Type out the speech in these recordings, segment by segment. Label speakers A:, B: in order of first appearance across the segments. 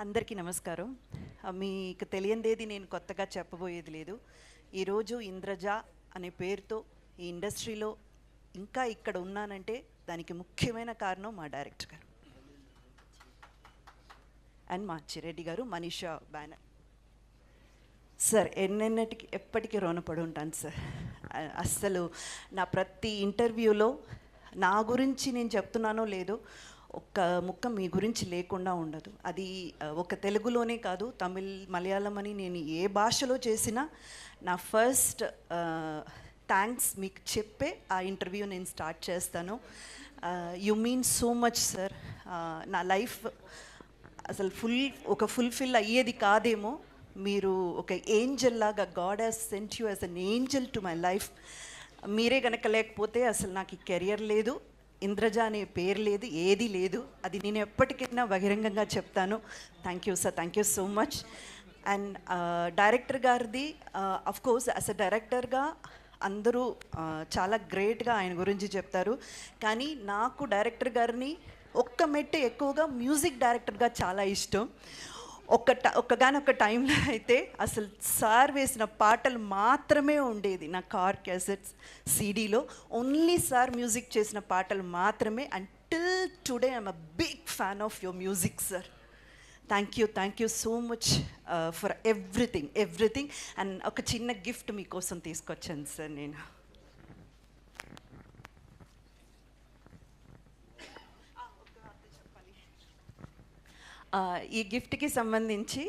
A: అందరికీ నమస్కారం. మీకు తెలియందేది నేను కొత్తగా చెప్పబోయేది లేదు. ఈరోజు ఇంద్రజ అనే పేరుతో ఈ ఇండస్ట్రీలో ఇంకా ఇక్కడ ఉన్నానంటే దానికి ముఖ్యమైన కారణం మా డైరెక్టర్ గారు అండ్ మా చిరెడ్డి గారు, మనీషా బ్యానర్. సార్ ఎన్నెన్నటికి ఎప్పటికీ రుణపడి ఉంటాను సార్. అస్సలు నా ప్రతి ఇంటర్వ్యూలో నా గురించి నేను చెప్తున్నానో లేదో ఒక్క ముక్క మీ గురించి లేకుండా ఉండదు. అది ఒక తెలుగులోనే కాదు, తమిళ్, మలయాళం అని నేను ఏ భాషలో చేసినా నా ఫస్ట్ థ్యాంక్స్ మీకు చెప్పే ఆ ఇంటర్వ్యూ నేను స్టార్ట్ చేస్తాను. You mean so much sir. నా లైఫ్ అసలు ఫుల్ఫిల్ అయ్యేది కాదేమో. మీరు ఒక ఏంజల్ లాగా, God has sent you as an angel to my life. మీరే కనుక లేకపోతే అసలు నాకు ఈ కెరియర్ లేదు, ఇంద్రజ అనే పేరు లేదు, ఏది లేదు. అది నేను ఎప్పటికైనా బహిరంగంగా చెప్తాను. Thank you sir, thank you so much. And director గారిది అఫ్కోర్స్ యాజ్ అ డైరెక్టర్గా అందరూ చాలా గ్రేట్గా ఆయన గురించి చెప్తారు. కానీ నాకు డైరెక్టర్ గారిని ఒక్క మెట్టు ఎక్కువగా మ్యూజిక్ డైరెక్టర్గా చాలా ఇష్టం. ఒక్కగానొక్క టైంలో అయితే అసలు సార్ వేసిన పాటలు మాత్రమే ఉండేది నా కార్ క్యాసెట్స్ సీడీలో. ఓన్లీ సార్ మ్యూజిక్ చేసిన పాటలు మాత్రమే. Until today I'm a big fan of your music sir. Thank you so much for everything. And ఒక చిన్న గిఫ్ట్ మీకోసం తీసుకొచ్చాను సార్ నేను. ఈ గిఫ్ట్కి సంబంధించి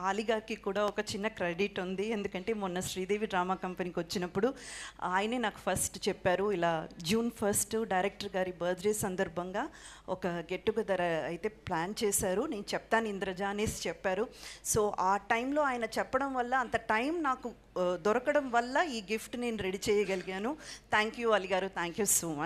A: ఆలిగారికి కూడా ఒక చిన్న క్రెడిట్ ఉంది. ఎందుకంటే మొన్న శ్రీదేవి డ్రామా కంపెనీకి వచ్చినప్పుడు ఆయనే నాకు ఫస్ట్ చెప్పారు, ఇలా June 1 డైరెక్టర్ గారి బర్త్డే సందర్భంగా ఒక గెట్ టుగెదర్ అయితే ప్లాన్ చేశారు, నేను చెప్తాను ఇంద్రజ అనేసి చెప్పారు. సో ఆ టైంలో ఆయన చెప్పడం వల్ల, అంత టైం నాకు దొరకడం వల్ల ఈ గిఫ్ట్ నేను రెడీ చేయగలిగాను. థ్యాంక్ యూ అలీ గారు, థ్యాంక్ యూ సో మచ్.